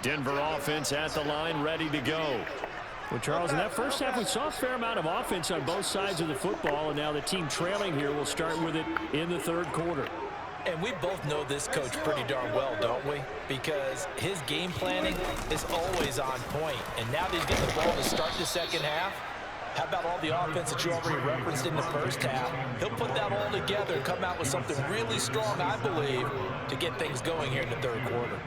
Denver offense at the line, ready to go. Well, Charles, in that first half, we saw a fair amount of offense on both sides of the football, and now the team trailing here will start with it in the third quarter. And we both know this coach pretty darn well, don't we? Because his game planning is always on point. And now that he's getting the ball to start the second half, how about all the offense that you already referenced in the first half? He'll put that all together and come out with something really strong, I believe, to get things going here in the third quarter.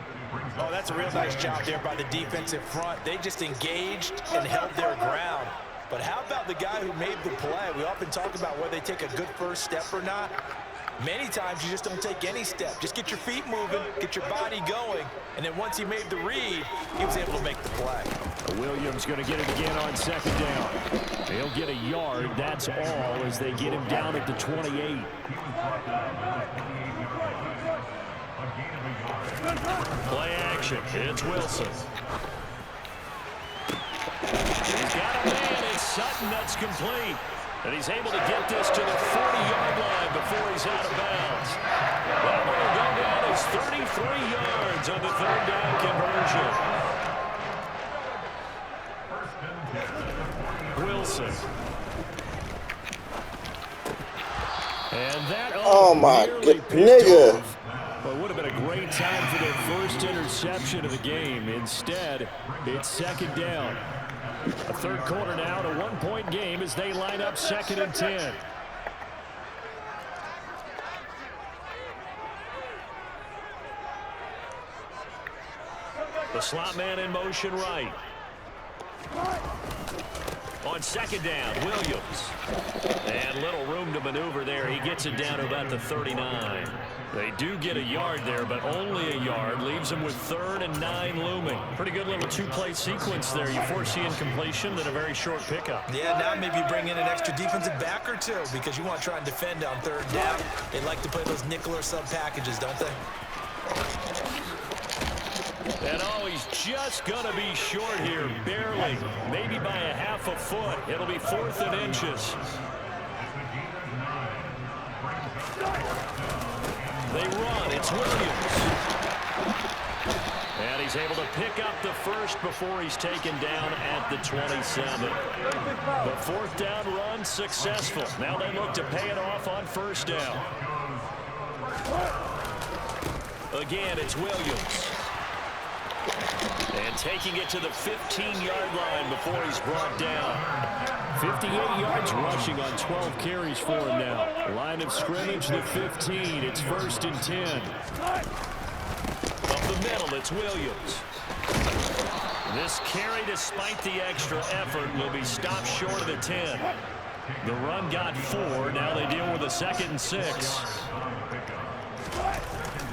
Oh, that's a real nice job there by the defensive front. They just engaged and held their ground. But how about the guy who made the play? We often talk about whether they take a good first step or not. Many times you just don't take any step. Just get your feet moving, get your body going, and then once he made the read, he was able to make the play. Williams going to get it again on second down. He'll get a yard, that's all, as they get him down at the 28. Play action, it's Wilson. He's got a man, it's Sutton, that's complete. And he's able to get this to the 40-yard line before he's out of bounds. That one will go down as 33 yards on the third down conversion. Wilson. And that oh my good nigga. Well, it would have been a great time for their first interception of the game. Instead, it's second down. A third quarter now, a one-point game as they line up second and 10. The slot man in motion right. On second down, Williams. And little room to maneuver there. He gets it down to about the 39. They do get a yard there, but only a yard. Leaves them with 3rd and 9 looming. Pretty good little two-play sequence there. You foresee incompletion, then a very short pickup. Yeah, now maybe bring in an extra defensive back or two because you want to try and defend on third down. They like to play those nickel or sub packages, don't they? And oh, he's just going to be short here, barely. Maybe by a half a foot. It'll be 4th and inches. They run. It's Williams. And he's able to pick up the first before he's taken down at the 27. The 4th down run successful. Now they look to pay it off on first down. Again, it's Williams. And taking it to the 15-yard line before he's brought down. 58 yards rushing on 12 carries for him now. Line of scrimmage, the 15. It's 1st and 10. Up the middle, it's Williams. This carry, despite the extra effort, will be stopped short of the 10. The run got 4. Now they deal with a 2nd and 6.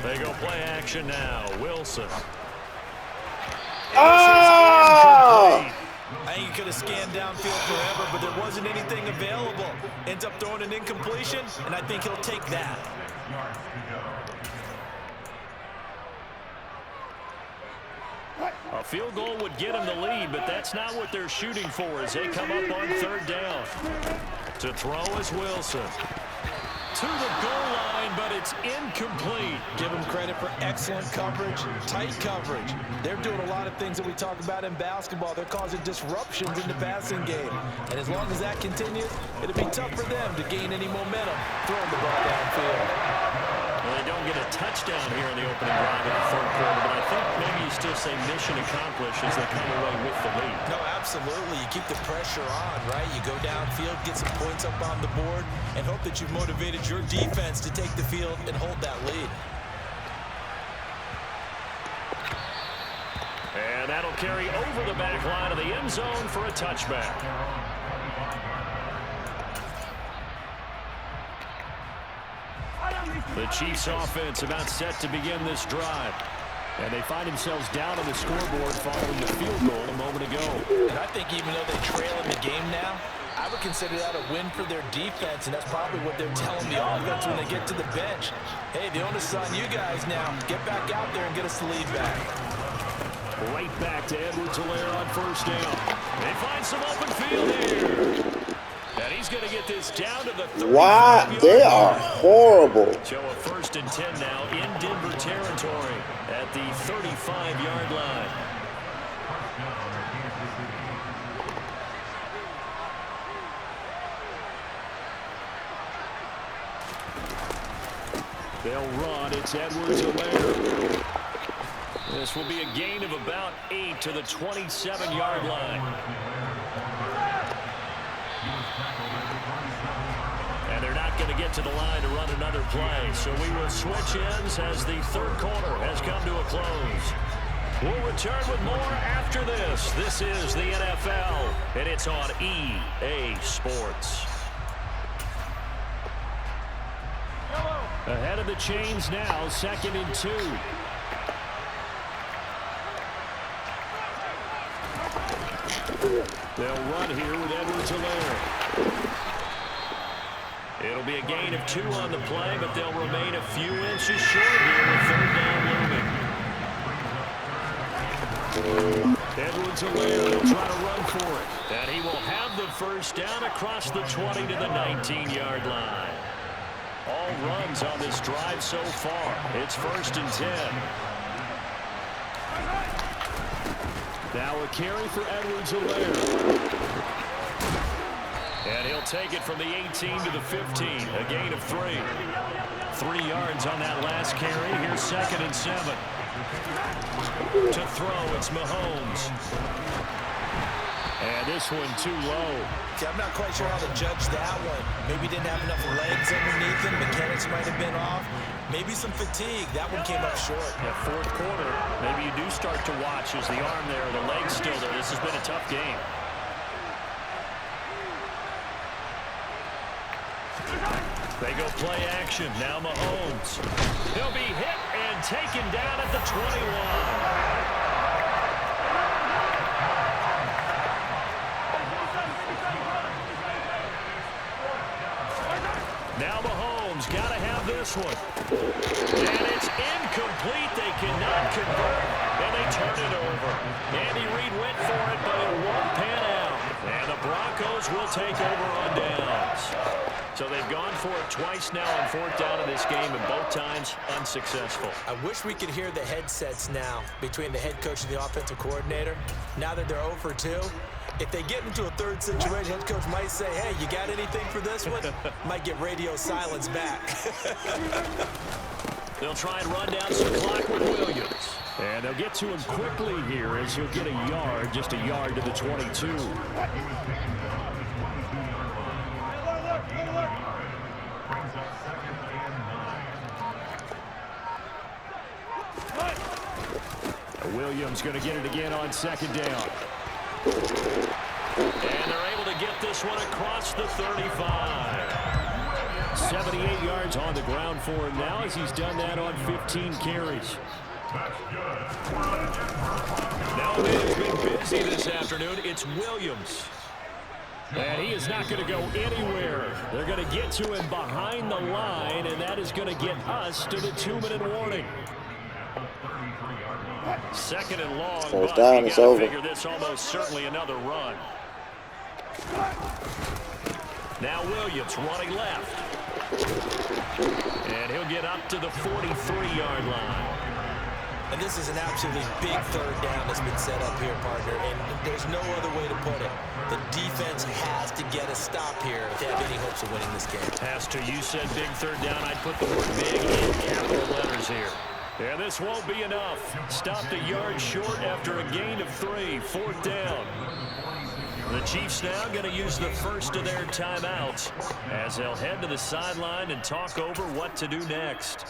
They go play action now. Wilson. Oh! I think he could have scanned downfield forever, but there wasn't anything available. Ends up throwing an incompletion, and I think he'll take that. A field goal would get him the lead, but that's not what they're shooting for as they come up on third down. To throw is Wilson. To the goal line, but it's incomplete. Give them credit for excellent coverage, tight coverage. They're doing a lot of things that we talk about in basketball. They're causing disruptions in the passing game. And as long as that continues, it'll be tough for them to gain any momentum throwing the ball downfield. Well, they don't get a touchdown here in the opening drive of the third quarter, but I think maybe you still say mission accomplished as they come away with the lead. No, absolutely. You keep the pressure on, right? You go downfield, get some points up on the board, and hope that you've motivated your defense to take the field and hold that lead. And that'll carry over the back line of the end zone for a touchback. The Chiefs offense about set to begin this drive. And they find themselves down on the scoreboard following the field goal a moment ago. And I think even though they trail in the game now, I would consider that a win for their defense, and that's probably what they're telling the offense when they get to the bench. Hey, the onus is on you guys now. Get back out there and get us the lead back. Right back to Edwards-Helaire on first down. They find some open field here. And he's going to get this down to the 30. Wow, they are horrible. So a 1st and 10 now in Denver territory at the 35-yard line. They'll run. It's Edwards-Helaire. This will be a gain of about 8 to the 27-yard line. And they're not going to get to the line to run another play. So we will switch ends as the third quarter has come to a close. We'll return with more after this. This is the NFL, and it's on EA Sports. Ahead of the chains now, 2nd and 2. They'll run here with Edwards-Helaire. It'll be a gain of 2 on the play, but they'll remain a few inches short here with 3rd down looming. Edwards-Helaire will try to run for it. And he will have the first down across the 20 to the 19-yard line. All runs on this drive so far. It's 1st and 10. Now a carry for Edwards-Helaire. And he'll take it from the 18 to the 15. A gain of 3. 3 yards on that last carry. Here's 2nd and 7. To throw, it's Mahomes. And this one too low. I'm not quite sure how to judge that one. Maybe didn't have enough legs underneath him. Mechanics might have been off. Maybe some fatigue. That one came up short. That 4th quarter, maybe you do start to watch as the arm there, the leg's still there. This has been a tough game. They go play action. Now Mahomes. He'll be hit and taken down at the 21. Now Mahomes got to have this one. And it's incomplete. They cannot convert. And they turn it over. Andy Reid went for it, but it won't pan out. And the Broncos will take over on downs. So they've gone for it twice now on 4th down in this game, and both times unsuccessful. I wish we could hear the headsets now between the head coach and the offensive coordinator. Now that they're 0 for 2, if they get into a 3rd situation, head coach might say, hey, you got anything for this one? Might get radio silence back. They'll try and run down some clock with Williams. And they'll get to him quickly here as he'll get a yard, just a yard to the 22. Williams going to get it again on 2nd down. And they're able to get this one across the 35. 78 yards on the ground for him now as he's done that on 15 carries. Now a man who's been busy this afternoon, it's Williams. And he is not going to go anywhere. They're going to get to him behind the line, and that is going to get us to the 2-minute warning. 2nd and long, First but down, you it's got to over. figure this almost certainly another run. Now Williams running left. And he'll get up to the 43-yard line. And this is an absolutely big 3rd down that's been set up here, partner. And there's no other way to put it. The defense has to get a stop here if they have any hopes of winning this game. Has to. You said big 3rd down. I'd put the word big in capital letters here. And this won't be enough. Stopped a yard short after a gain of 3. 4th down. The Chiefs now going to use the first of their timeouts as they'll head to the sideline and talk over what to do next.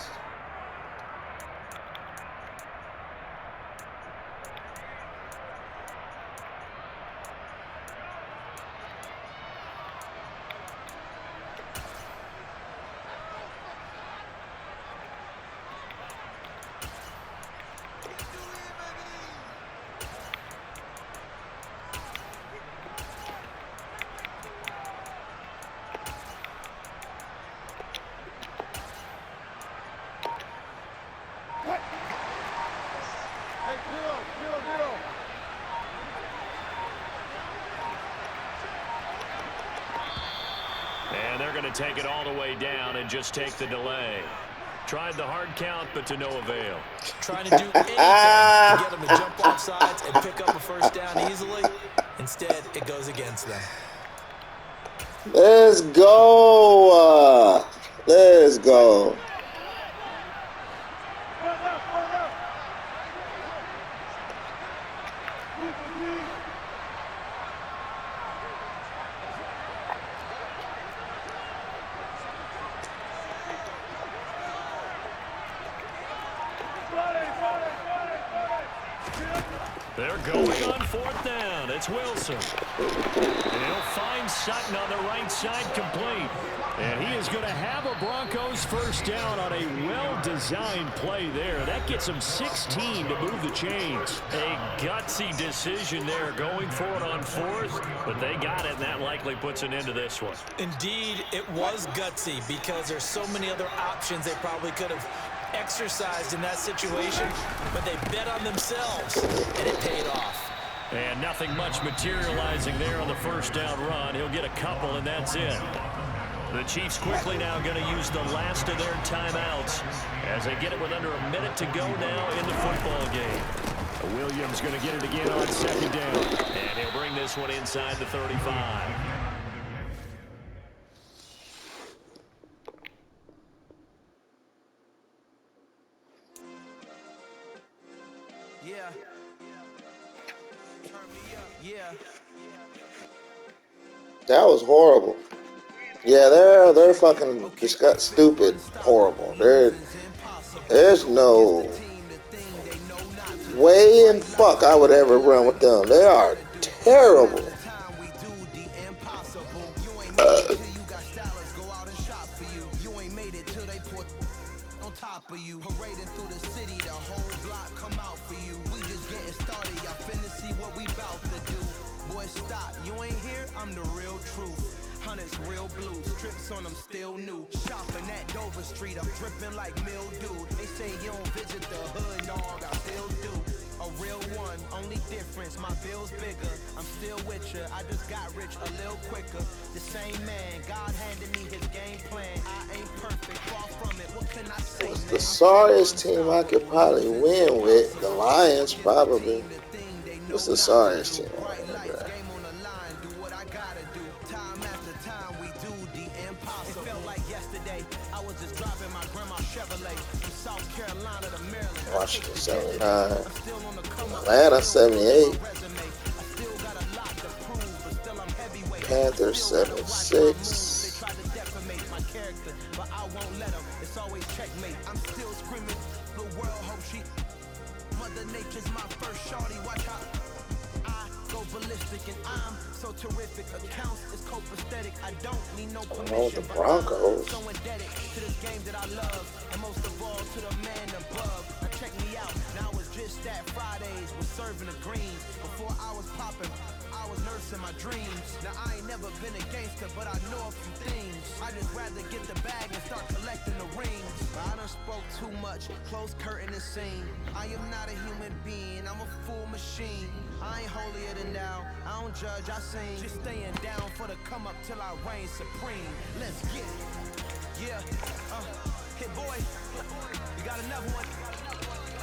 And they're going to take it all the way down and just take the delay. Tried the hard count, but to no avail. Trying to do anything to get them to jump off sides and pick up a first down easily. Instead, it goes against them. Let's go. Let's go. They're going on fourth down. It's Wilson. And he'll find Sutton on the right side complete. And he is going to have a Broncos first down on a well-designed play there. That gets him 16 to move the chains. A gutsy decision there going for it on fourth, but they got it, and that likely puts an end to this one. Indeed, it was gutsy because there's so many other options they probably could have exercised in that situation, but they bet on themselves, and it paid off. And nothing much materializing there on the first down run. He'll get a couple, and that's it. The Chiefs quickly now going to use the last of their timeouts as they get it with under a minute to go now in the football game. Williams going to get it again on second down, and he'll bring this one inside the 35. Yeah. Yeah. That was horrible. Yeah, they're fucking just stupid, horrible. There's no way in fuck I would ever run with them. They are terrible. You parading through the city, the whole block come out for you. We just getting started, y'all finna see what we bout to do. Boy, stop, you ain't here, I'm the real truth. Hunters, real blue, strips on them still new. Shopping at Dover Street, I'm dripping like mildew. They say you don't visit the hood, dog, I still do. A real one, only difference, my bill's bigger. I'm still with ya, I just got rich a little quicker. The same man, God handed me his game plan. I ain't perfect, far from it, what can I say, man? The sorriest team I could probably win with, the Lions, probably. It's the sorriest team I could win with. Washington 79, Atlanta 78, Panthers 76. I'm still screaming, the world hope she Mother Nature's my first shorty, watch out. I go ballistic and I'm so terrific. Accounts is copacetic. I don't need no permission. The Broncos. So indebted to this game that I love, and most of all to the man above. Now check me out. Now it's just that Fridays was serving the greens. Before I was popping, I was nursing my dreams. Now I ain't never been a gangster, but I know a few things. I just rather get the bag and start collecting the rings. But I done spoke too much. Close curtain and scene. I am not a human being. I'm a full machine. I ain't holier than thou. I don't judge, I sing. Just staying down for the come up till I reign supreme. Let's get it. Yeah. Hit boy. You got another one.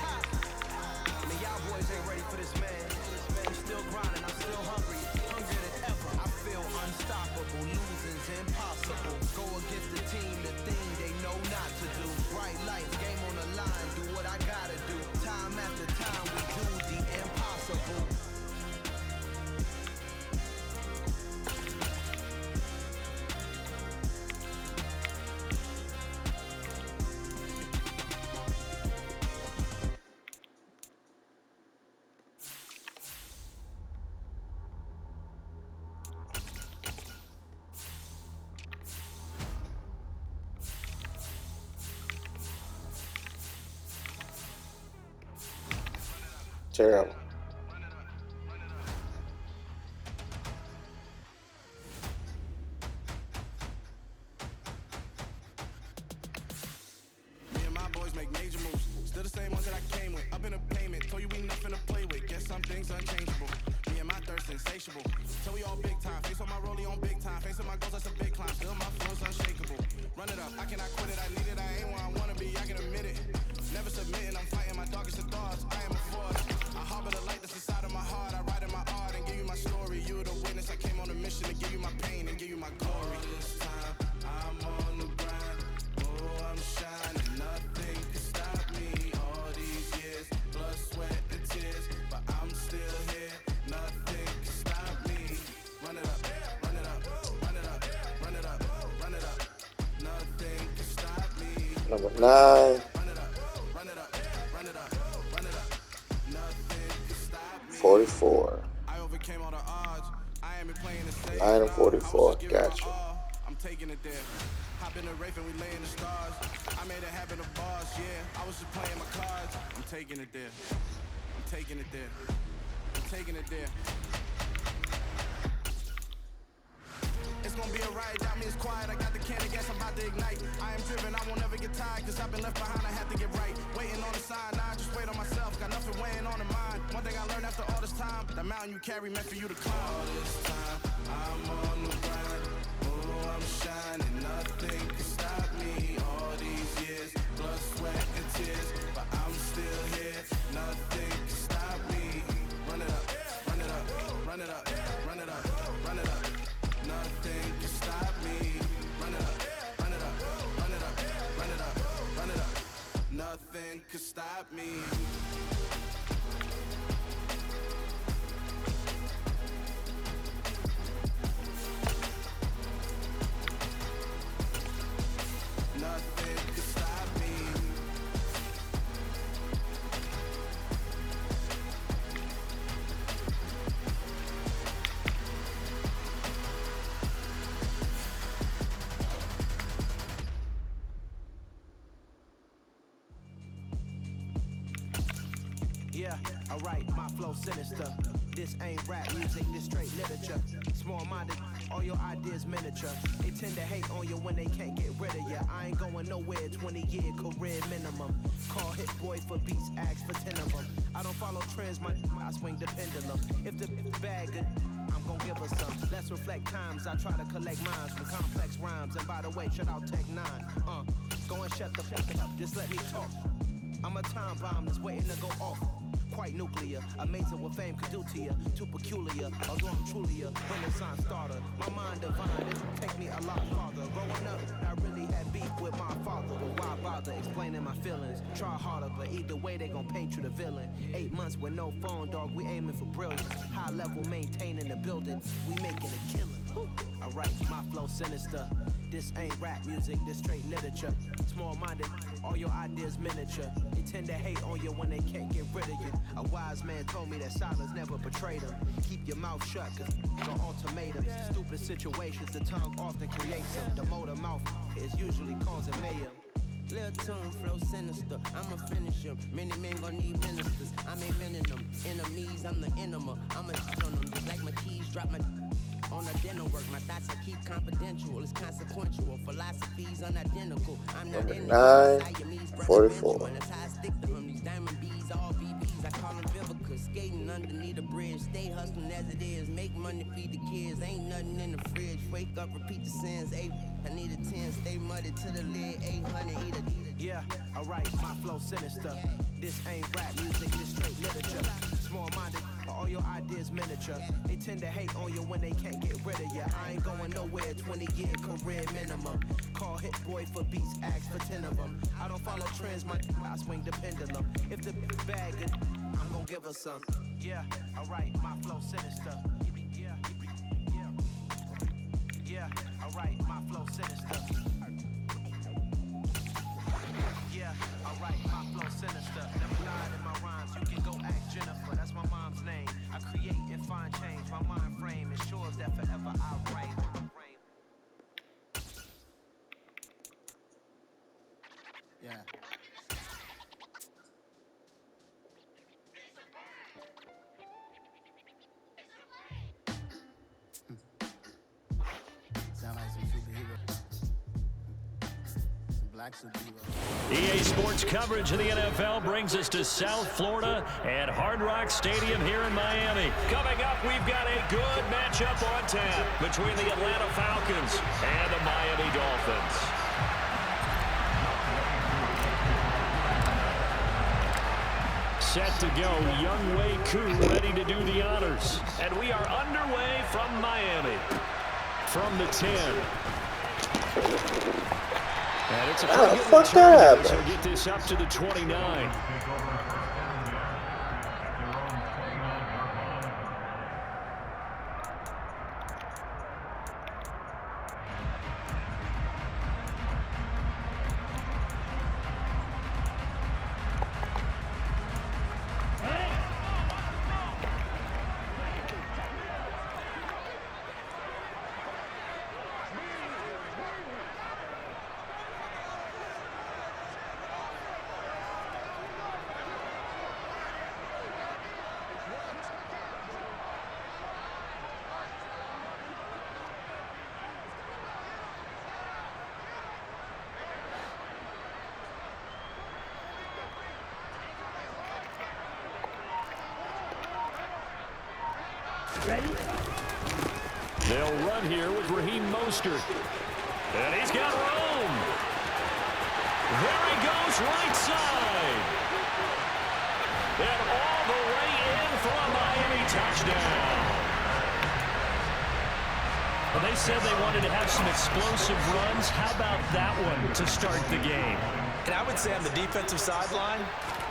Ha. I mean, y'all boys ain't ready for this, man. I'm still grinding. I'm still hungry. Hungrier than ever. I feel unstoppable. Losing's impossible. Go against the team, the thing they know not to do. Bright lights, game on the line. Do what I gotta do. Time after time, we do the impossible. Terrible. Me and my boys make major moves. Still the same ones that I came with. Up in a payment. Told you we nothing to play with. Guess some things unchangeable. Me and my thirst it's insatiable. So we all big time. Face on my rollie on big time. Face on my goals, that's a big climb. Still my flow's unshakable. Run it up, I cannot quit it. I need it, I ain't where I wanna be, I can admit it. Never submitting, I'm fighting my darkest of thoughts. I am a force. I harbor the light that's inside of my heart. I write in my art and give you my story. You the witness, I came on a mission to give you my pain and give you my glory. This time, I'm on the grind. Oh, I'm shining, nothing can stop me. All these years, blood, sweat, and tears, but I'm still here. Nothing can stop me. Run it up, run it up, run it up, run it up, run it up. Nothing can stop me. Number 9. Run it up, run it up, run it up, run it up. Nothing can stop me. 44. I overcame all the odds. I ain't been playing the stage. 9 and 44. Gotcha. I'm taking it there. Hop in the Wraith and we lay in the stars. I made it happen to bars, yeah. I was just playing my cards. I'm taking it there. I'm taking it there. I'm taking it there. It's gonna be a riot, that means quiet. I got the can of gas, I'm about to ignite. I am driven, I won't ever get tired, cause I've been left behind, I have to get right. Waiting on the sign, I just wait on myself, got nothing weighing on the mind. One thing I learned after all this time, the mountain you carry meant for you to climb. All this time, I'm on the grind. Oh, I'm shining, nothing can stop me. All these years, blood, sweat, and tears, but I'm still here. Nothing can stop me. Run it up, run it up, run it up, run it up, run it up. Nothing can stop me. Run it up, run it up, run it up, run it up, run it up. Nothing can stop me. Nothing can stop me. Yeah, alright, my flow sinister. This ain't rap music, this straight literature. Small-minded, all your ideas miniature. They tend to hate on you when they can't get rid of you. I ain't going nowhere, 20-year career minimum. Call hit boy for beats, ask for 10 of them. I don't follow trends, I swing the pendulum. If the bag good, I'm gon' give her some. Let's reflect times, I try to collect minds from complex rhymes. And by the way, shout out Tech 9. Go and shut the fuck up, just let me talk. I'm a time bomb that's waiting to go off. Quite nuclear, amazing what fame could do to you. Too peculiar, although I'm truly a renaissance starter. My mind divine, it take me a lot farther. Growing up, I really had beef with my father. But why bother explaining my feelings? Try harder, but either way they gon' paint you the villain. 8 months with no phone, dog, we aiming for brilliance. High level maintaining the building, we making a killing. Alright, my flow sinister. This ain't rap music, this straight literature. Small-minded, all your ideas miniature. They tend to hate on you when they can't get rid of you. A wise man told me that silence never betrayed him. Keep your mouth shut, cause the ultimatums. Stupid situations, the tongue often creates them. The motor mouth is usually causing mayhem. Lil' tune, flow sinister, I'ma finish him. Many men gon' need ministers, I'm inventing them. Enemies, I'm the enema, I'ma on them. Just like my keys, drop my on the dental work. My thoughts I keep confidential, it's consequential. Philosophies unidentical, I'm not in Number 9, Siamese, 44. and that's how I stick to them. These diamond bees, all VPs, I call them Vivica. Skating underneath the bridge, stay hustling as it is. Make money, feed the kids, ain't nothing in the fridge. Wake up, repeat the sins, 8, I need a 10, stay muddy to the lid, 800, eat a. Yeah, alright, my flow sinister. This ain't rap music, this straight literature. Small-minded, all your ideas miniature. They tend to hate on you when they can't get rid of you. I ain't going nowhere, 20-year career minimum. Call hit boy for beats, ask for 10 of them. I don't follow trends, I swing the pendulum. If the bag good, I'm gon' give her some. Yeah, alright, my flow sinister. Yeah, alright, my flow sinister. Yeah, alright, my flow sinister. Never lied in my rhymes, you can go ask Jennifer, that's my mom's name. I create and find change, my mind frame ensures that forever I reign. Yeah. Sound like some superhero. Some black EA Sports coverage of the NFL brings us to South Florida at Hard Rock Stadium here in Miami. Coming up, we've got a good matchup on tap between the Atlanta Falcons and the Miami Dolphins. Set to go, Younghoe Koo ready to do the honors. And we are underway from Miami. From the 10. And it's a pretty good return, so get this up to the 29. They'll run here with Raheem Mostert. And he's got room. There he goes, right side. And all the way in for a Miami touchdown. Well, they said they wanted to have some explosive runs. How about that one to start the game? And I would say on the defensive sideline,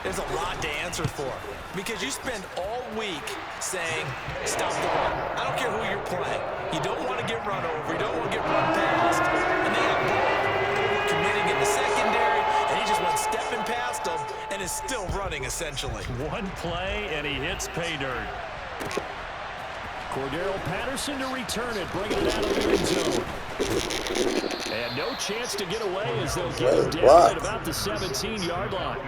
there's a lot to answer for. Because you spend all week saying, stop the run. I don't care who you're playing. You don't want to get run over. You don't want to get run past. And they have ball committing in the secondary, and he just went stepping past them and is still running, essentially. One play, and he hits pay dirt. Cordero Patterson to return it, bringing it out of the end zone. And no chance to get away as they'll get him down at about the 17-yard line.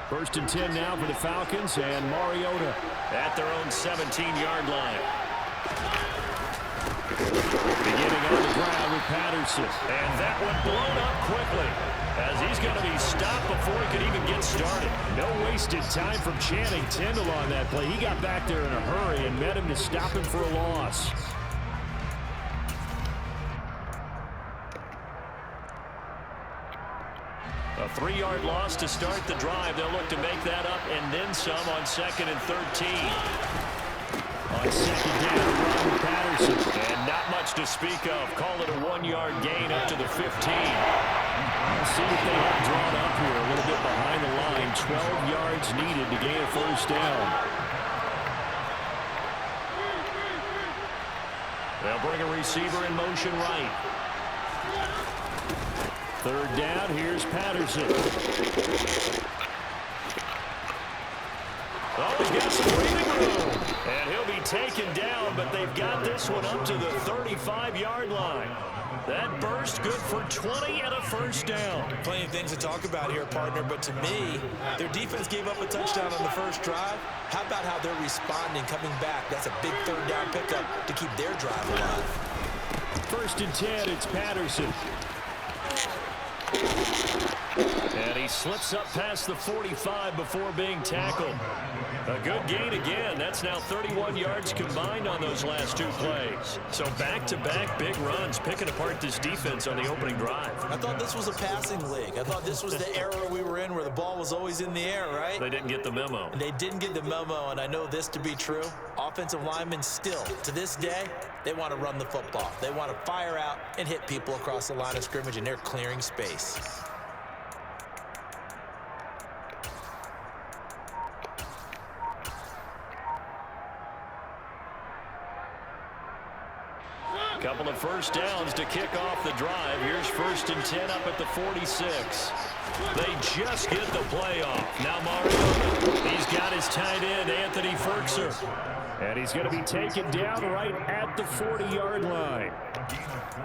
First and 10 now for the Falcons, and Mariota at their own 17-yard line. Beginning on the ground with Patterson. And that one blown up quickly as he's going to be stopped before he could even get started. No wasted time from Channing Tindall on that play. He got back there in a hurry and met him to stop him for a loss. A 3-yard loss to start the drive. They'll look to make that up and then some on 2nd and 13. On 2nd down, run with Patterson. And not much to speak of. Call it a 1-yard gain up to the 15. Let's see what they have drawn up here. A little bit behind the line. 12 yards needed to gain a first down. They'll bring a receiver in motion right. 3rd down, here's Patterson. Oh, he's got some breathing room. And he'll be taken down, but they've got this one up to the 35-yard line. That burst good for 20 and a first down. Plenty of things to talk about here, partner, but to me, their defense gave up a touchdown on the first drive. How about how they're responding, coming back? That's a big 3rd down pickup to keep their drive alive. 1st and 10, it's Patterson. And he slips up past the 45 before being tackled. A good gain again. That's now 31 yards combined on those last 2 plays. So back-to-back big runs, picking apart this defense on the opening drive. I thought this was a passing league. I thought this was the era we were in where the ball was always in the air, right? They didn't get the memo. They didn't get the memo, and I know this to be true. Offensive linemen still, to this day, they want to run the football. They want to fire out and hit people across the line of scrimmage, and they're clearing space. Couple of first downs to kick off the drive. Here's 1st and 10 up at the 46. They just get the play off. Now Mario, he's got his tight end, Anthony Ferkser. And he's going to be taken down right at the 40-yard line.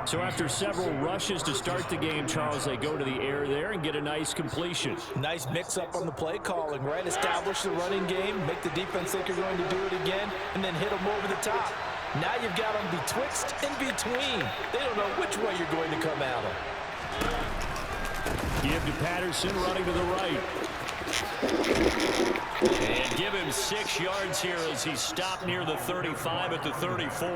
So after several rushes to start the game, Charles, they go to the air there and get a nice completion. Nice mix-up on the play calling, right? Establish the running game, make the defense think you're going to do it again, and then hit them over the top. Now you've got them betwixt and between. They don't know which way you're going to come at them. Give to Patterson, running to the right. And give him 6 yards here as he's stopped near the 35 at the 34.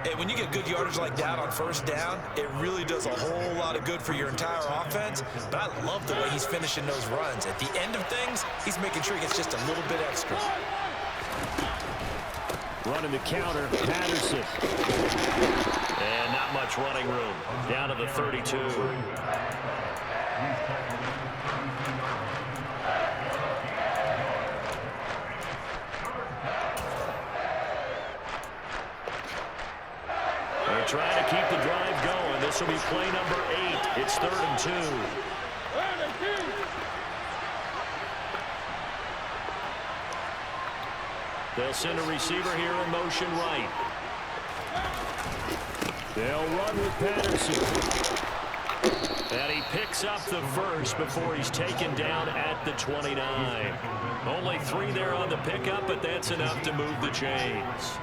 Hey, when you get good yardage like that on first down, it really does a whole lot of good for your entire offense. But I love the way he's finishing those runs. At the end of things, he's making sure he gets just a little bit extra. Running the counter, Patterson. And not much running room. Down to the 32. They're trying to keep the drive going. This will be play number 8. It's 3rd and 2. They'll send a receiver here in motion right. They'll run with Patterson. And he picks up the first before he's taken down at the 29. Only 3 there on the pickup, but that's enough to move the chains.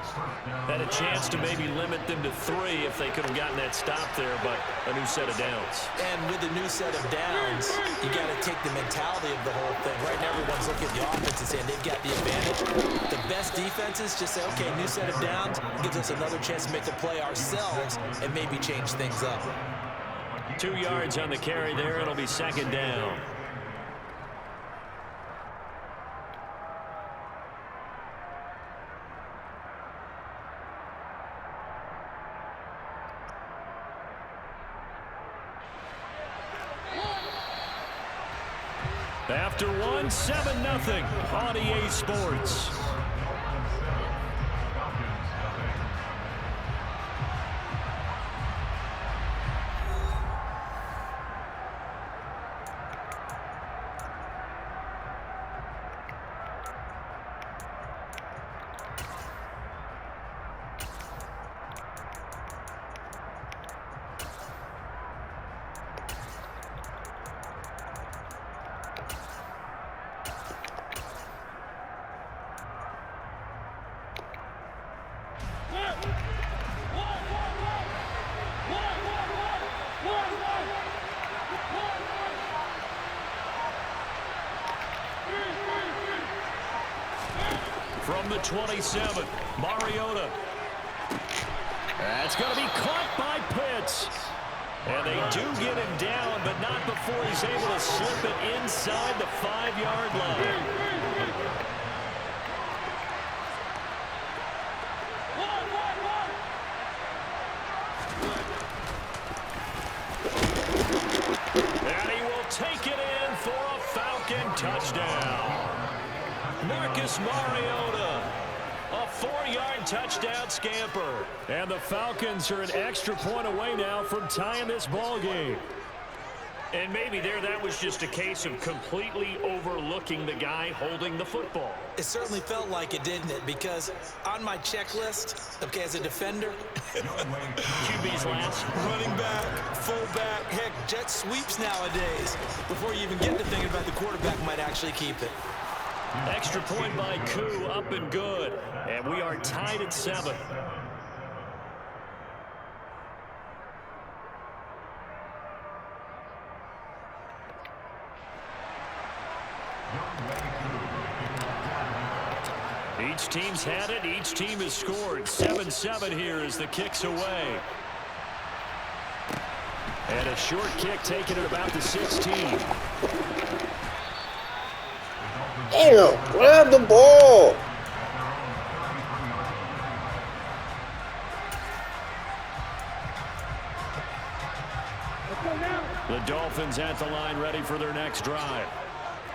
Had a chance to maybe limit them to 3 if they could have gotten that stop there, but a new set of downs. And with a new set of downs, you got to take the mentality of the whole thing. Right now, everyone's looking at the offense and saying they've got the advantage. The best defenses just say, okay, new set of downs gives us another chance to make the play ourselves and maybe change things up. 2 yards on the carry there. It'll be 2nd down. After 1, 7-0 on EA Sports. From the 27, Mariota. That's going to be caught by Pitts. And they do get him down, but not before he's able to slip it inside the 5-yard line. And he will take it in for a Falcon touchdown. Marcus Mariota, a 4-yard touchdown scamper. And the Falcons are an extra point away now from tying this ball game. And maybe there that was just a case of completely overlooking the guy holding the football. It certainly felt like it, didn't it? Because on my checklist, okay, as a defender, QB's last. running back, fullback, heck, jet sweeps nowadays. Before you even get to thinking about the quarterback might actually keep it. Extra point by Koo, up and good. And we are tied at 7. Each team's had it. Each team has scored. 7-7 here as the kick's away. And a short kick taken at about the 16. Damn, grab the ball. The Dolphins at the line ready for their next drive.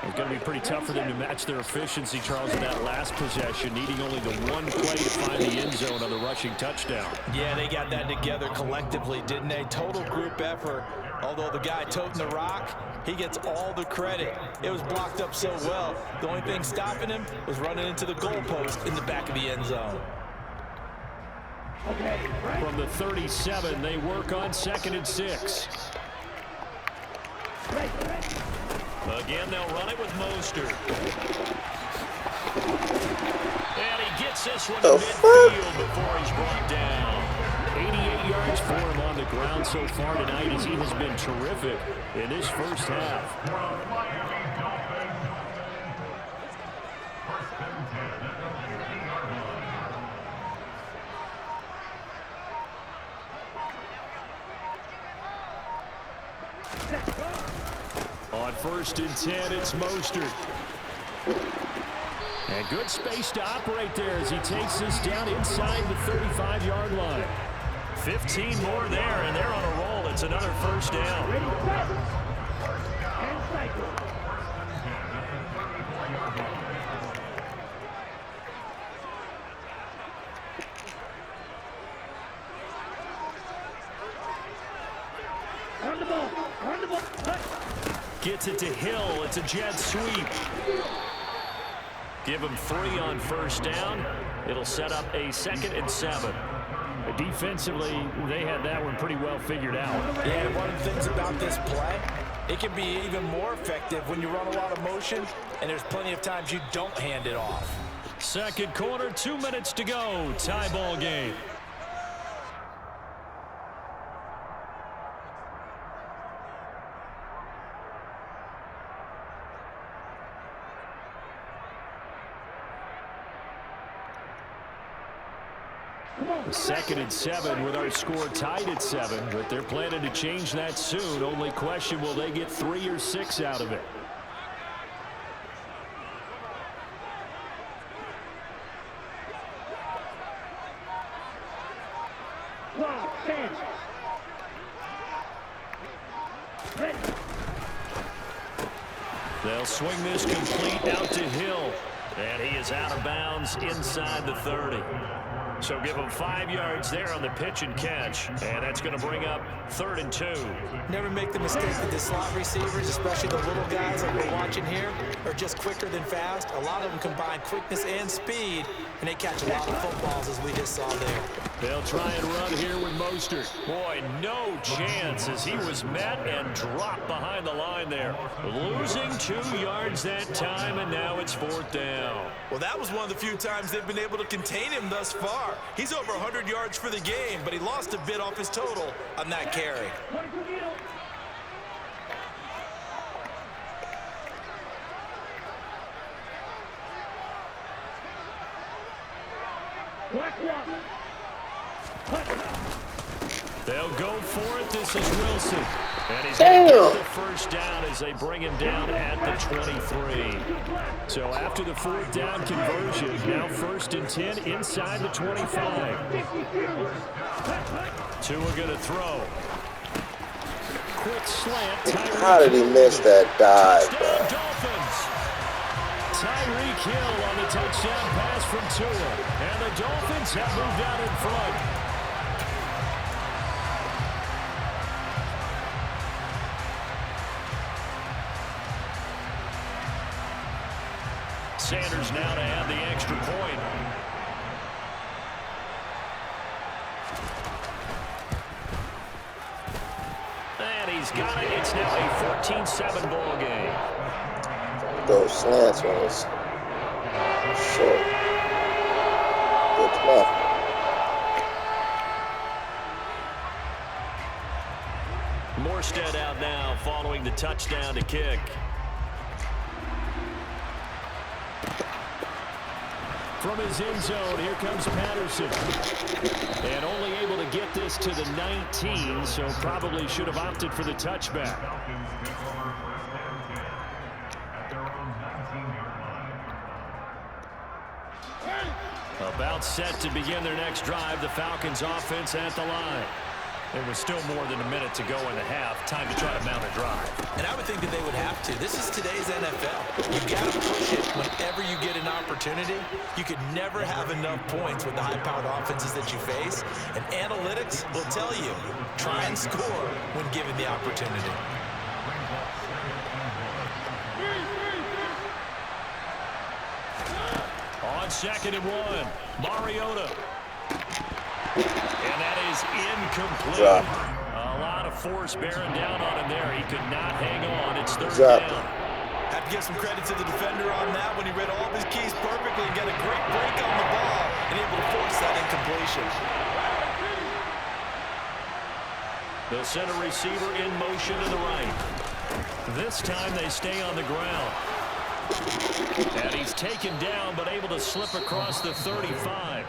It's going to be pretty tough for them to match their efficiency, Charles, in that last possession, needing only the one play to find the end zone on the rushing touchdown. Yeah, they got that together collectively, didn't they? Total group effort. Although the guy toting the rock, he gets all the credit. It was blocked up so well. The only thing stopping him was running into the goalpost in the back of the end zone. From the 37, they work on 2nd and 6. Again, they'll run it with Mostert. And he gets this one to midfield before he's brought down. 88 yards for him on the ground so far tonight, as he has been terrific in this first half. On 1st and 10, it's Mostert. And good space to operate there as he takes this down inside the 35-yard line. 15 more there, and they're on a roll. It's another first down. Gets it to Hill. It's a jet sweep. Give him 3 on first down. It'll set up a 2nd and 7. Defensively, they had that one pretty well figured out. Yeah, and one of the things about this play, it can be even more effective when you run a lot of motion, and there's plenty of times you don't hand it off. Second quarter, 2 minutes to go. Tie ball game. Second and 7 with our score tied at 7, but they're planning to change that soon. Only question, will they get 3 or 6 out of it? They'll swing this complete out to Hill, and he is out of bounds inside the 30. So give him 5 yards there on the pitch and catch, and that's going to bring up 3rd and 2. Never make the mistake that the slot receivers, especially the little guys like we're watching here, are just quicker than fast. A lot of them combine quickness and speed, and they catch a lot of footballs, as we just saw there. They'll try and run here with Mostert. Boy, no chance, as he was met and dropped behind the line there. Losing 2 yards that time, and now it's 4th down. Well, that was one of the few times they've been able to contain him thus far. He's over 100 yards for the game, but he lost a bit off his total on that carry. They'll go for it. This is Wilson. And he's going to get the first down as they bring him down at the 23. So after the 4th down conversion, now 1st and 10 inside the 25. 2 are going to throw. Quick slant. How did he miss that dive, bro? Dolphins. Tyreek Hill on the touchdown pass from Tua. And the Dolphins have moved out in front. Sanders now to add the extra point. And he's got it. It's now a 14-7 ball game. Those slants when it's short. Good enough. Morstead out now following the touchdown to kick. From his end zone, here comes Patterson. And only able to get this to the 19, so probably should have opted for the touchback. About set to begin their next drive, the Falcons offense at the line. There was still more than a minute to go in the half. Time to try to mount a drive. And I would think that they would have to. This is today's NFL. You got to push it whenever you get an opportunity. You could never have enough points with the high-powered offenses that you face. And analytics will tell you, try and score when given the opportunity. On 2nd and 1, Mariota. And that is incomplete. A lot of force bearing down on him there. He could not hang on. It's 3rd down. Have to give some credit to the defender on that when he read all of his keys perfectly and got a great break on the ball and able to force that incompletion. The center receiver in motion to the right. This time they stay on the ground. And he's taken down but able to slip across the 35.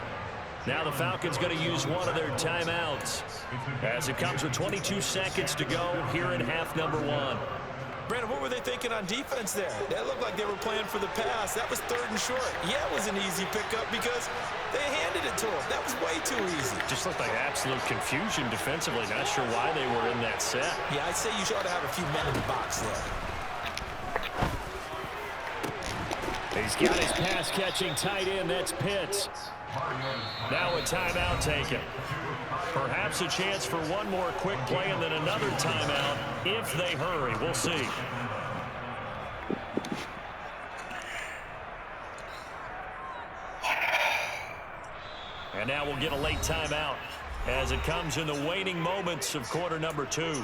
Now the Falcons going to use one of their timeouts as it comes with 22 seconds to go here in half number 1. Brandon, what were they thinking on defense there? That looked like they were playing for the pass. That was 3rd and short. Yeah, it was an easy pickup because they handed it to him. That was way too easy. Just looked like absolute confusion defensively. Not sure why they were in that set. Yeah, I'd say you ought to have a few men in the box there. He's got his pass-catching tight end. That's Pitts. Now a timeout taken. Perhaps a chance for one more quick play and then another timeout if they hurry. We'll see. And now we'll get a late timeout as it comes in the waning moments of quarter number 2.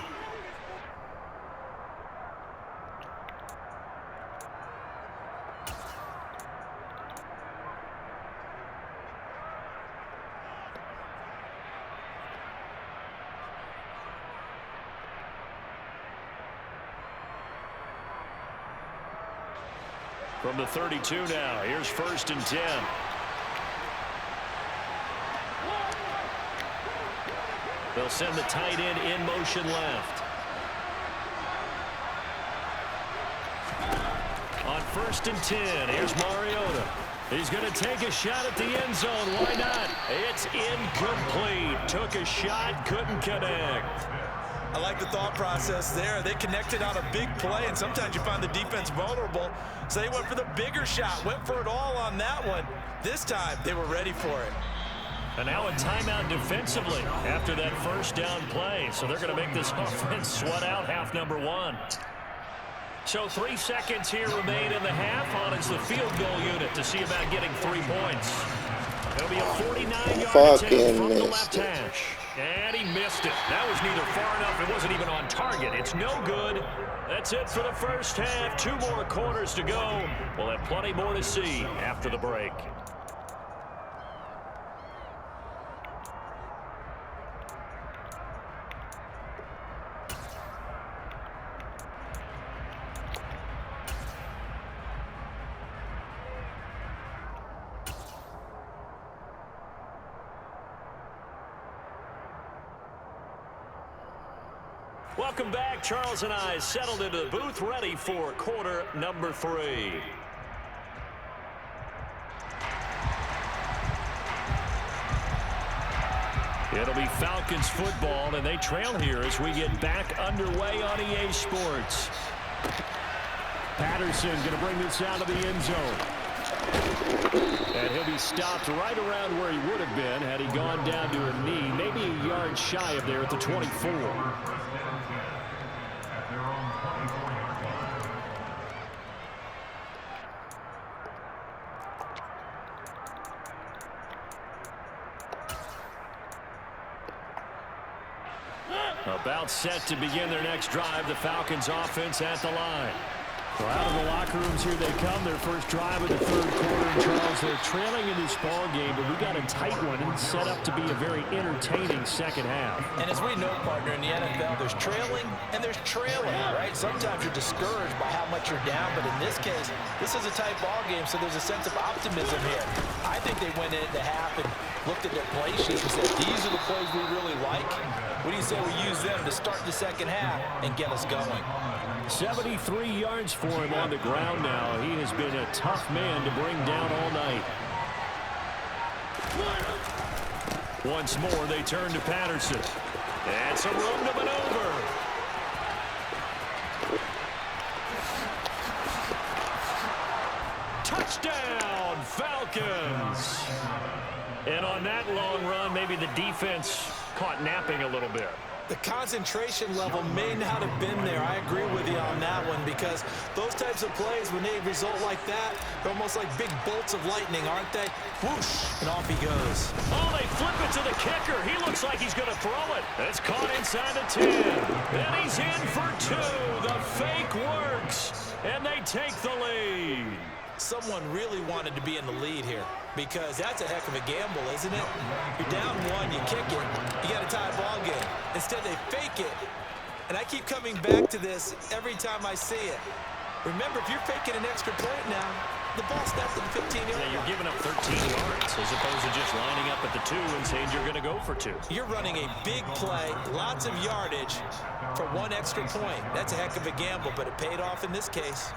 From the 32 now, here's 1st and 10. They'll send the tight end in motion left. On 1st and 10, here's Mariota. He's going to take a shot at the end zone. Why not? It's incomplete. Took a shot, couldn't connect. I like the thought process there. They connected on a big play, and sometimes you find the defense vulnerable. So they went for the bigger shot, went for it all on that one. This time, they were ready for it. And now a timeout defensively after that 1st down play. So they're going to make this offense sweat out half number 1. So 3 seconds here remain in the half on it's the field goal unit to see about getting 3 points. It'll be a 49-yard attempt from the left hash. And he missed it. That was neither far enough. It wasn't even on target. It's no good. That's it for the first half. 2 more quarters to go. We'll have plenty more to see after the break. Welcome back. Charles and I settled into the booth, ready for quarter number 3. It'll be Falcons football, and they trail here as we get back underway on EA Sports. Patterson going to bring this out of the end zone. And he'll be stopped right around where he would have been had he gone down to a knee, maybe a yard shy of there at the 24. About set to begin their next drive, the Falcons offense at the line. Well, out of the locker rooms here they come, their first drive of the 3rd quarter. And Charles, they're trailing in this ball game, but we got a tight one and set up to be a very entertaining second half. And as we know, partner, in the NFL, there's trailing and there's trailing, right? Sometimes you're discouraged by how much you're down, but in this case, this is a tight ball game, so there's a sense of optimism here. I think they went into half and looked at their play sheet and said, these are the plays we really like. What do you say we use them to start the second half and get us going? 73 yards for him on the ground now. He has been a tough man to bring down all night. Once more, they turn to Patterson. And some room to maneuver. Touchdown, Falcons. And on that long run, maybe the defense caught napping a little bit. The concentration level may not have been there. I agree with you on that one, because those types of plays, when they result like that, they're almost like big bolts of lightning, aren't they? Whoosh, and off he goes. Oh, they flip it to the kicker. He looks like he's going to throw it. It's caught inside the 10. And he's in for 2. The fake works, and they take the lead. Someone really wanted to be in the lead here, because that's a heck of a gamble, isn't it? You're down 1, you kick it, you got a tie ball game. Instead, they fake it. And I keep coming back to this every time I see it. Remember, if you're faking an extra point now, the ball snapped at the 15-yard line. You're giving up 13 yards as opposed to just lining up at the 2 and saying you're going to go for 2. You're running a big play, lots of yardage for 1 extra point. That's a heck of a gamble, but it paid off in this case.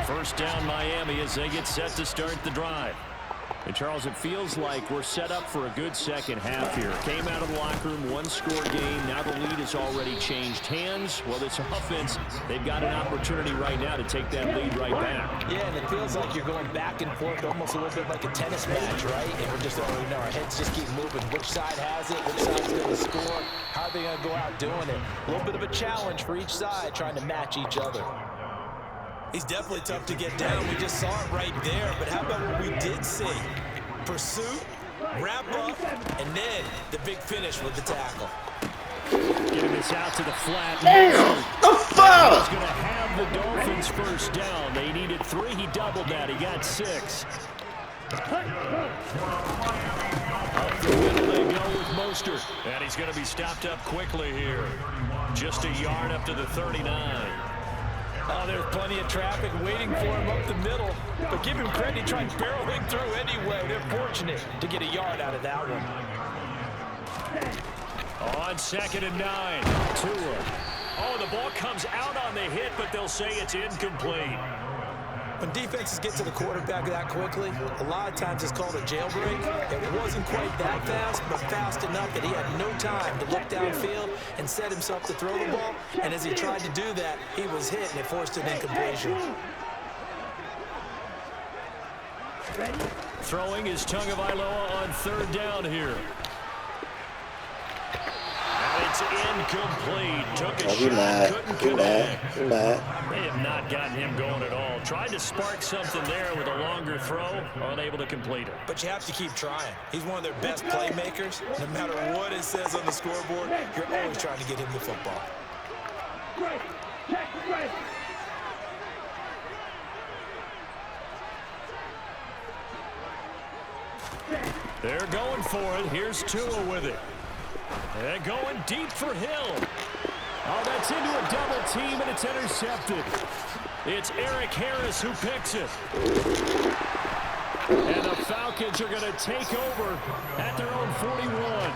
First down, Miami, as they get set to start the drive. And, Charles, it feels like we're set up for a good second half here. Came out of the locker room, 1-score game. Now the lead has already changed hands. Well, this offense, they've got an opportunity right now to take that lead right back. Yeah, and it feels like you're going back and forth, almost a little bit like a tennis match, right? And we're just, our heads just keep moving. Which side has it? Which side's going to score? How are they going to go out doing it? A little bit of a challenge for each side, trying to match each other. He's definitely tough to get down. We just saw it right there. But how about what we did see? Pursuit, wrap up, and then the big finish with the tackle. Getting this out to the flat. Damn! The fuck! He's going to have the Dolphins first down. They needed 3. He doubled that. He got 6. Up the middle they go with Mostert. And he's going to be stopped up quickly here. Just a yard up to the 39. Oh, there's plenty of traffic waiting for him up the middle. But give him credit, he tried barreling through anyway. They're fortunate to get a yard out of that one. On 2nd and 9, Tua. Oh, the ball comes out on the hit, but they'll say it's incomplete. When defenses get to the quarterback that quickly, a lot of times it's called a jailbreak. It wasn't quite that fast, but fast enough that he had no time to look downfield and set himself to throw the ball. And as he tried to do that, he was hit, and it forced an incompletion. Throwing is Tagovailoa on 3rd down here. And it's incomplete. Took a shot, couldn't connect. They have not gotten him going at all. Tried to spark something there with a longer throw, unable to complete it. But you have to keep trying. He's one of their best playmakers. No matter what it says on the scoreboard, you're always trying to get him the football. They're going for it. Here's Tua with it. And going deep for Hill. Oh, that's into a double team, and it's intercepted. It's Eric Harris who picks it. And the Falcons are going to take over at their own 41.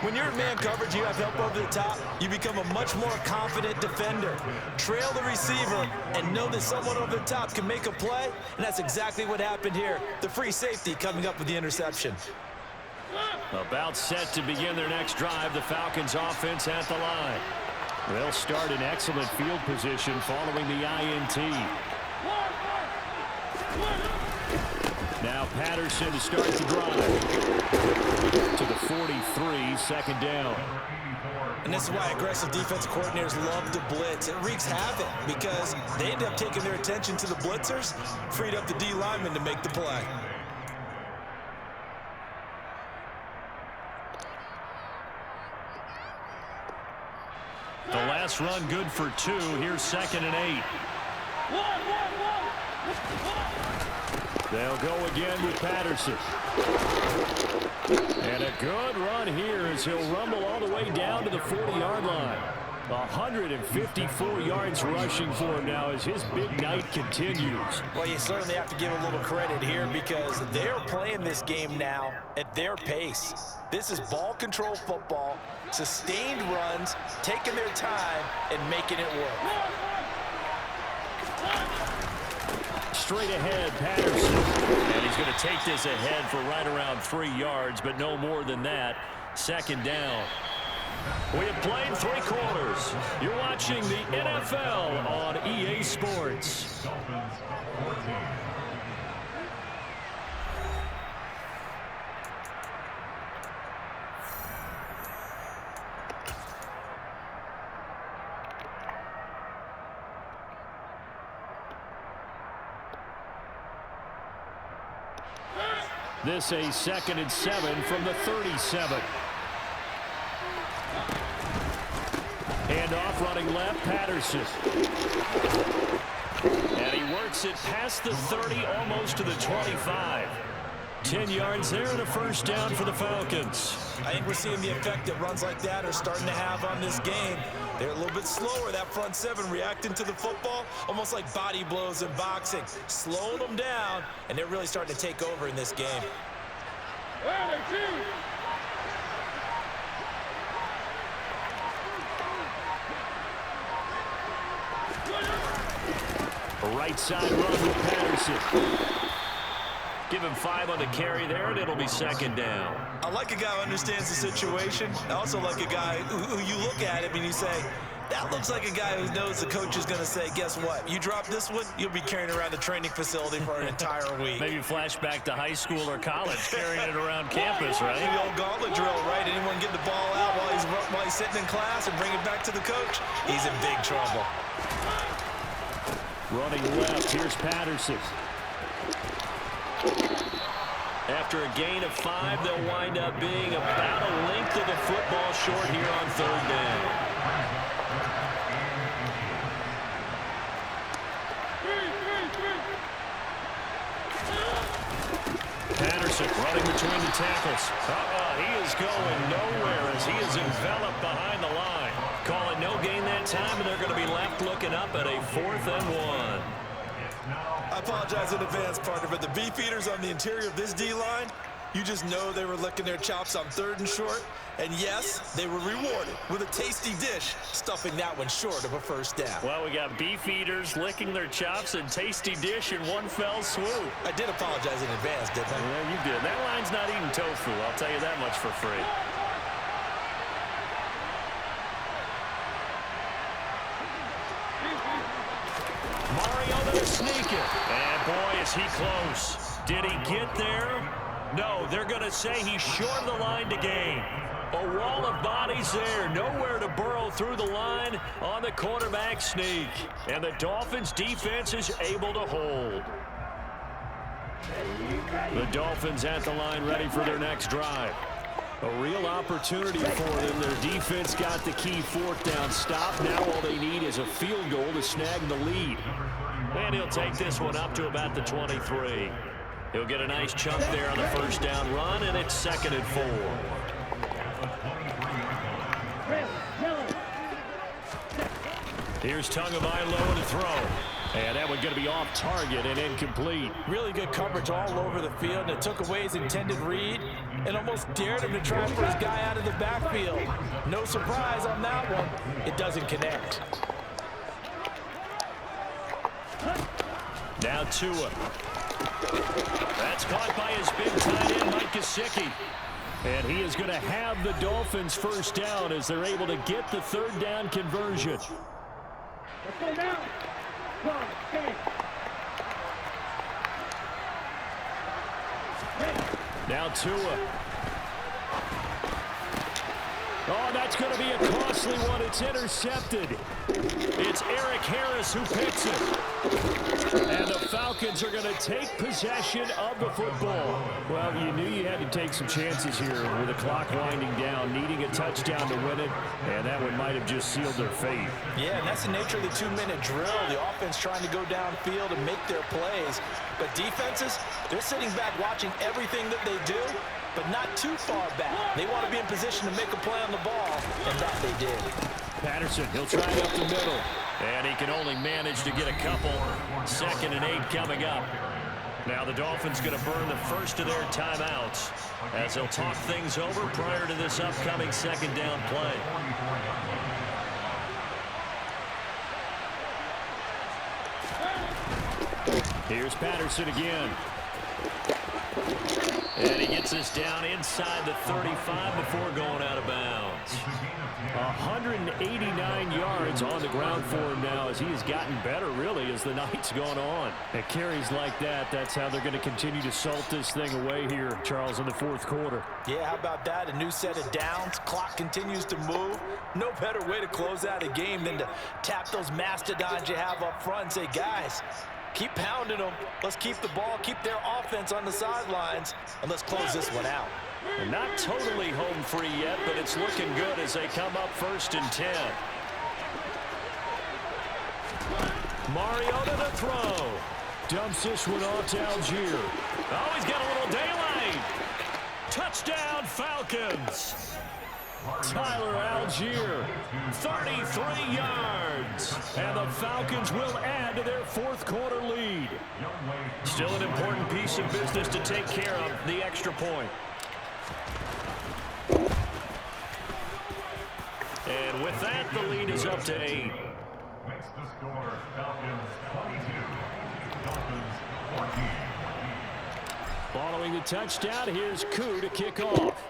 When you're in man coverage, you have help over the top, you become a much more confident defender. Trail the receiver and know that someone over the top can make a play, and that's exactly what happened here. The free safety coming up with the interception. About set to begin their next drive, the Falcons offense at the line. They'll start in excellent field position following the INT. Now Patterson to start the drive. To the 43, 2nd down. And this is why aggressive defensive coordinators love to blitz. It wreaks havoc because they end up taking their attention to the blitzers, freed up the D lineman to make the play. The last run good for 2. Here's 2nd and 8. They'll go again with Patterson. And a good run here as he'll rumble all the way down to the 40-yard line. 154 yards rushing for him now as his big night continues. Well, you certainly have to give a little credit here because they're playing this game now at their pace. This is ball control football, sustained runs, taking their time and making it work. straight ahead, Patterson. And he's going to take this ahead for right around 3 yards, but no more than that. Second down. We have played 3 quarters. You're watching the NFL on EA Sports. This a 2nd and 7 from the 37. Handoff running left, Patterson. And he works it past the 30, almost to the 25. 10 yards there and a first down for the Falcons. I think we're seeing the effect that runs like that are starting to have on this game. They're a little bit slower, that front 7, reacting to the football, almost like body blows in boxing, slowing them down, and they're really starting to take over in this game. Right side run with Patterson. Give him 5 on the carry there, and it'll be 2nd down. I like a guy who understands the situation. I also like a guy who you look at him and you say, that looks like a guy who knows the coach is going to say, guess what? You drop this one, you'll be carrying around the training facility for an entire week. Maybe flashback to high school or college, carrying it around campus, right? The old gauntlet drill, right? Anyone get the ball out while he's sitting in class and bring it back to the coach? He's in big trouble. Running left, here's Patterson. After a gain of 5, they'll wind up being about a length of the football short here on 3rd down. Patterson running between the tackles. He is going nowhere as he is enveloped behind the line. Calling no gain that time, and they're going to be left looking up at a 4th and 1. I apologize in advance, partner, but the beefeaters on the interior of this D-line, you just know they were licking their chops on 3rd and short. And yes, they were rewarded with a tasty dish, stuffing that one short of a first down. Well, we got beefeaters licking their chops and tasty dish in one fell swoop. I did apologize in advance, didn't I? Yeah, you did. That line's not eating tofu, I'll tell you that much for free. Mariota sneaking. And boy, is he close. Did he get there? No, they're going to say he's short of the line to gain. A wall of bodies there. Nowhere to burrow through the line on the quarterback sneak. And the Dolphins defense is able to hold. The Dolphins at the line ready for their next drive. A real opportunity for them. Their defense got the key 4th down stop. Now all they need is a field goal to snag the lead. And he'll take this one up to about the 23. He'll get a nice chunk there on the first down run, and it's 2nd and 4. Here's Tagovailoa to throw. And that one's going to be off target and incomplete. Really good coverage all over the field, and it took away his intended read and almost dared him to try and put his guy out of the backfield. No surprise on that one. It doesn't connect. Now Tua. That's caught by his big tight end, Mike Gesicki. And he is going to have the Dolphins first down as they're able to get the 3rd down conversion. Let's go now. Now Tua. Oh, that's going to be a costly one. It's intercepted. It's Eric Harris who picks it. And the Falcons are going to take possession of the football. Well, you knew you had to take some chances here with the clock winding down, needing a touchdown to win it, and that one might have just sealed their fate. Yeah, and that's the nature of the 2-minute drill. The offense trying to go downfield and make their plays. But defenses, they're sitting back watching everything that they do, but not too far back. They want to be in position to make a play on the ball, and that they did. Patterson, he'll try it up the middle. And he can only manage to get a couple. 2nd and 8 coming up. Now the Dolphins going to burn the first of their timeouts as they'll talk things over prior to this upcoming 2nd down play. Here's Patterson again. And he gets us down inside the 35 before going out of bounds. 189 yards on the ground for him now as he has gotten better, really, as the night's gone on. At carries like that, that's how they're going to continue to salt this thing away here, Charles, in the fourth quarter. Yeah, how about that? A new set of downs. Clock continues to move. No better way to close out a game than to tap those mastodons you have up front and say, guys, keep pounding them. Let's keep the ball, keep their offense on the sidelines, and let's close this one out. And not totally home free yet, but it's looking good as they come up 1st and 10. Mariota to throw. Dumps this one off to Algier. Oh, he's got a little daylight. Touchdown, Falcons. Tyler Algier, 33 yards. And the Falcons will add to their fourth quarter lead. Still an important piece of business to take care of, the extra point. And with that, the lead is up to 8. Makes the score Falcons 22, Dolphins 14. Following the touchdown, here's Koo to kick off.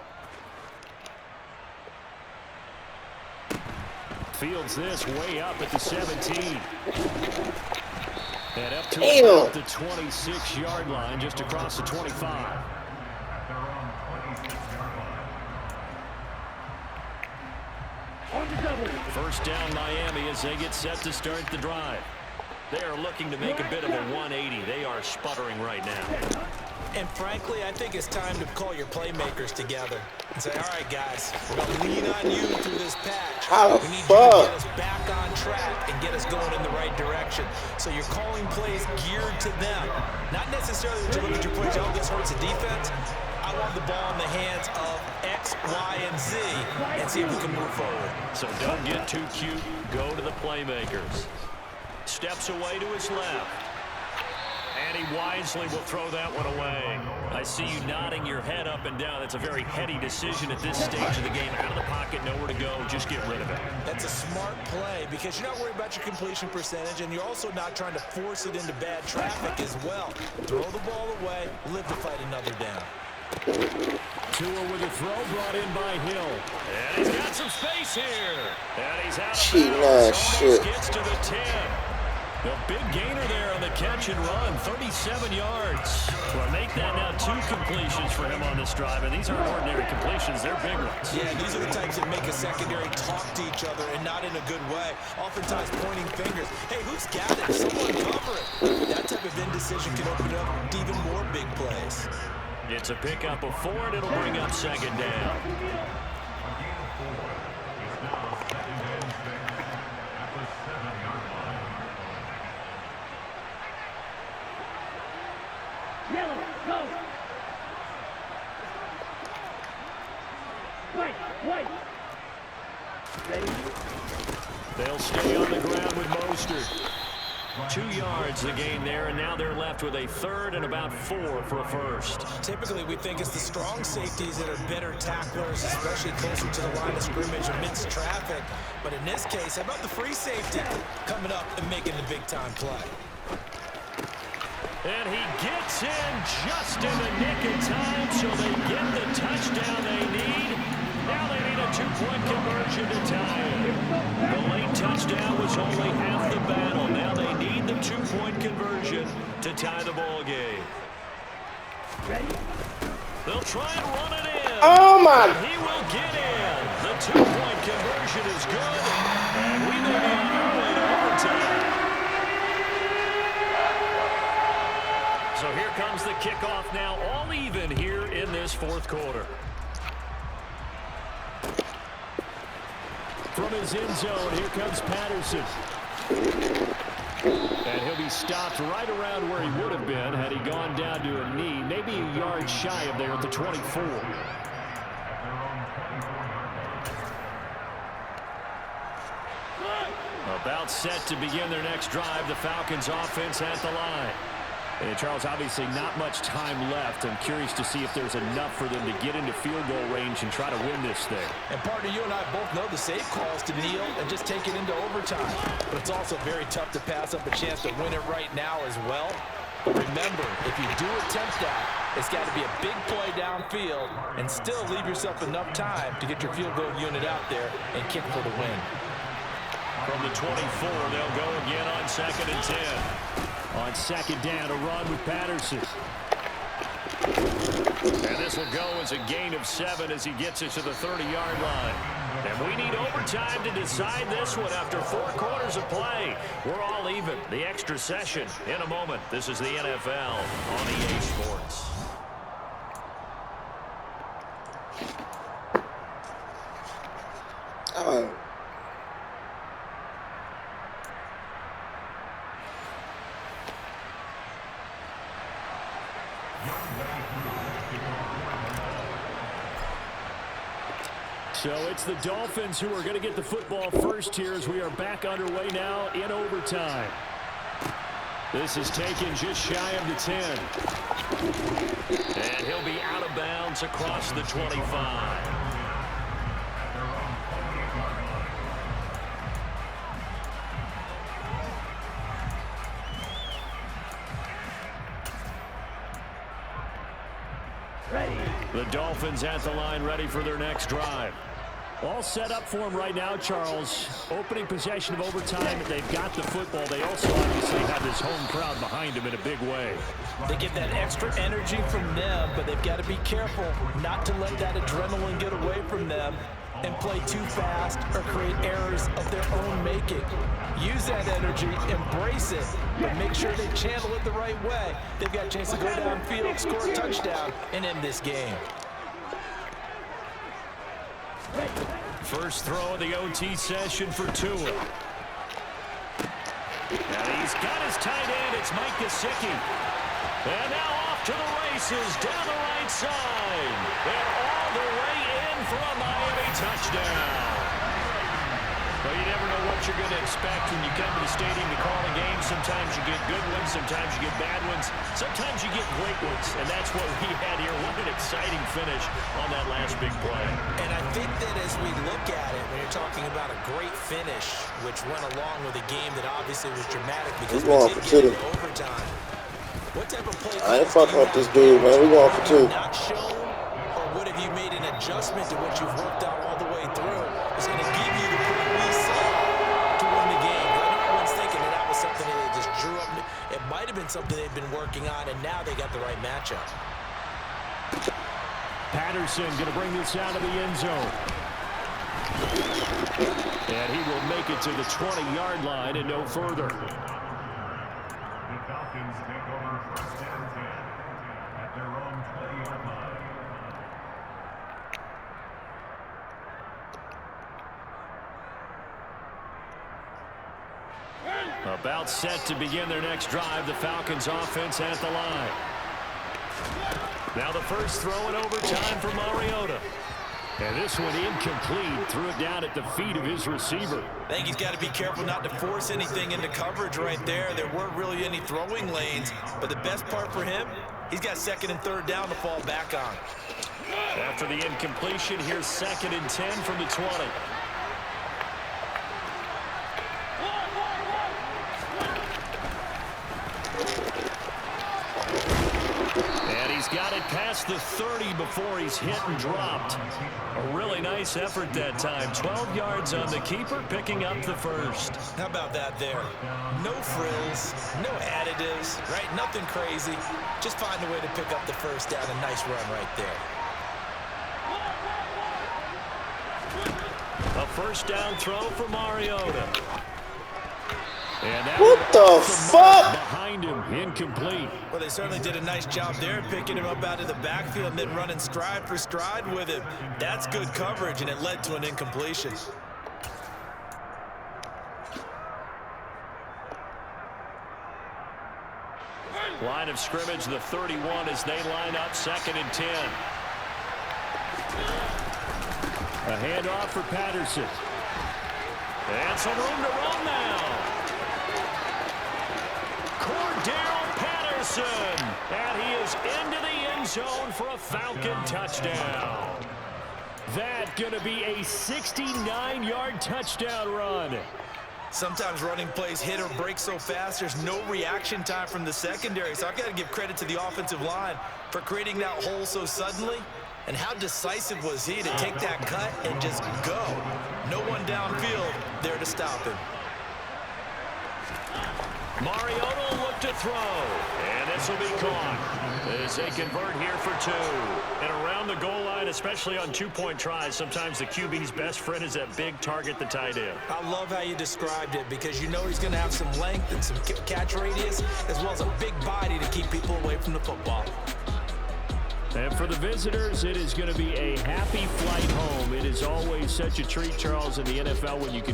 Fields this way up at the 17. And up to about the 26-yard line, just across the 25. First down Miami as they get set to start the drive. They are looking to make a bit of a 180. They are sputtering right now. And frankly, I think it's time to call your playmakers together and say, all right, guys, we're going to lean on you through this patch. We need you to get us back on track and get us going in the right direction. So you're calling plays geared to them. Not necessarily that you look at your plays, oh, this hurts the defense. I want the ball in the hands of X, Y, and Z and see if we can move forward. So don't get too cute. Go to the playmakers. Steps away to his left. And he wisely will throw that one away. I see you nodding your head up and down. That's a very heady decision at this stage of the game. Out of the pocket, nowhere to go. Just get rid of it. That's a smart play because you're not worried about your completion percentage, and you're also not trying to force it into bad traffic as well. Throw the ball away, live to fight another down. Tua with a throw brought in by Hill. And he's got some space here. And he's out of bounds. Almost gets to the 10. A big gainer there on the catch and run, 37 yards. Well, make that now 2 completions for him on this drive, and these aren't ordinary completions, they're big ones. Yeah, these are the types that make a secondary talk to each other and not in a good way. Oftentimes pointing fingers. Hey, who's got it? Someone cover it. That type of indecision can open up even more big plays. It's a pickup of 4, and it'll bring up 2nd down. Yellow, go! White! Ready? They'll stay on the ground with Mostert. 2 yards the gain there, and now they're left with a 3rd and about 4 for a first. Typically, we think it's the strong safeties that are better tacklers, especially closer to the line of scrimmage amidst traffic. But in this case, how about the free safety coming up and making the big-time play? And he gets in just in the nick of time, so they get the touchdown they need. Now they need a 2-point conversion to tie it. The late touchdown was only half the battle. Now they need the 2-point conversion to tie the ball game. They'll try and run it in. Oh, my. He will get in. The 2-point conversion is good. And we may be on our way to overtime. So here comes the kickoff now, all even here in this fourth quarter. From his end zone, here comes Patterson. And he'll be stopped right around where he would have been had he gone down to a knee, maybe a yard shy of there at the 24. About set to begin their next drive, the Falcons offense at the line. And Charles, obviously not much time left. I'm curious to see if there's enough for them to get into field goal range and try to win this thing. And partner, you and I both know the safe calls to kneel and just take it into overtime. But it's also very tough to pass up a chance to win it right now as well. But remember, if you do attempt that, it's got to be a big play downfield and still leave yourself enough time to get your field goal unit out there and kick for the win. From the 24, they'll go again on 2nd and 10. On 2nd down, a run with Patterson. And this will go as a gain of 7 as he gets it to the 30-yard line. And we need overtime to decide this one after 4 quarters of play. We're all even. The extra session in a moment. This is the NFL on EA Sports. So it's the Dolphins who are going to get the football first here as we are back underway now in overtime. This is taken just shy of the 10. And he'll be out of bounds across the 25. The Dolphins at the line, ready for their next drive. All set up for them right now, Charles. Opening possession of overtime. They've got the football. They also obviously have this home crowd behind them in a big way. They get that extra energy from them, but they've got to be careful not to let that adrenaline get away from them and play too fast or create errors of their own making. Use that energy, embrace it, but make sure they channel it the right way. They've got a chance to go downfield, score a touchdown, and end this game. First throw of the OT session for Tua. And he's got his tight end. It's Mike Gesicki. And now off to the races down the right side. And all the way in for a Miami touchdown. Well, you never know what you're going to expect when you come to the stadium to call a game. Sometimes you get good ones. Sometimes you get bad ones. Sometimes you get great ones. And that's what we had here. What an exciting finish on that last big play. And I think that as we look at it, when you're talking about a great finish, which went along with a game that obviously was dramatic because we did get into overtime. What type of play? I ain't fucking with this dude, man. We going for 2. Not shown, or what have you made an adjustment to what you've worked out all the way through? It's going to give you the play we saw to win the game. I know everyone's thinking that was something that they just drew up. It might have been something they've been working on, and now they got the right matchup. Patterson going to bring this out of the end zone. And he will make it to the 20-yard line and no further. The Falcons take over 1st and 10 at their own 20-yard line. About set to begin their next drive, the Falcons offense at the line. Now the first throw in overtime for Mariota. And this one incomplete. Threw it down at the feet of his receiver. I think he's got to be careful not to force anything into coverage right there. There weren't really any throwing lanes. But the best part for him, he's got 2nd and 3rd down to fall back on. After the incompletion, here's 2nd and 10 from the 20. He's got it past the 30 before he's hit and dropped. A really nice effort that time. 12 yards on the keeper, picking up the first. How about that there? No frills, no additives, right? Nothing crazy. Just find a way to pick up the first down. A nice run right there. A first down throw for Mariota. And that what the fuck? Behind him, incomplete. Well, they certainly did a nice job there, picking him up out of the backfield and then running stride for stride with him. That's good coverage, and it led to an incompletion. Line of scrimmage, the 31 as they line up 2nd and 10. A handoff for Patterson. And some room to run now. Patterson, and he is into the end zone for a Falcon touchdown. That's going to be a 69-yard touchdown run. Sometimes running plays hit or break so fast, there's no reaction time from the secondary. So I've got to give credit to the offensive line for creating that hole so suddenly. And how decisive was he to take that cut and just go? No one downfield there to stop him. Mariota will look to throw. And this will be caught as they convert here for 2. And around the goal line, especially on two-point tries, sometimes the QB's best friend is that big target, the tight end. I love how you described it because you know he's going to have some length and some catch radius as well as a big body to keep people away from the football. And for the visitors, it is going to be a happy flight home. It is always such a treat, Charles, in the NFL when you can